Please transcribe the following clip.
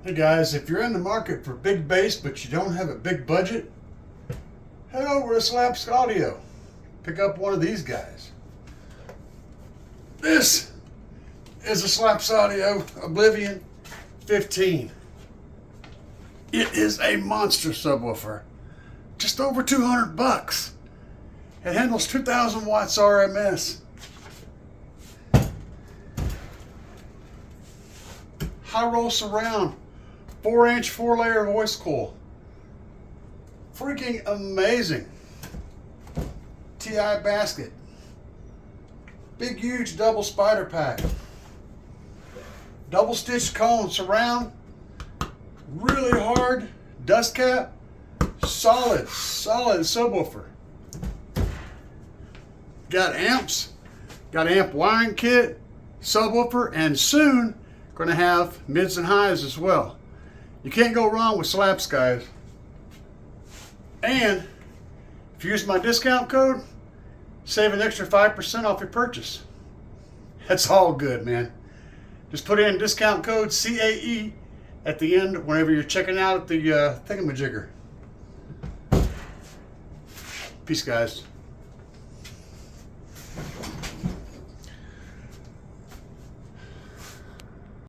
Hey guys, if you're in the market for big bass but you don't have a big budget, head over to Slapz Audio. Pick up one of these guys. This is a Slapz Audio Oblivion 15. It is a monster subwoofer. Just over 200 bucks. It handles 2000 watts RMS. High roll surround. 4-inch 4-layer voice coil. Freaking amazing. TI basket. Big huge double spider pack. Double stitched cone surround. Really hard dust cap. Solid subwoofer. Got amps. Got amp wiring kit. Subwoofer, and soon going to have mids and highs as well. You can't go wrong with Slapz, guys. And if you use my discount code, save an extra 5% off your purchase. That's all good, man. Just put in discount code CAE at the end whenever you're checking out at the thingamajigger. Peace, guys.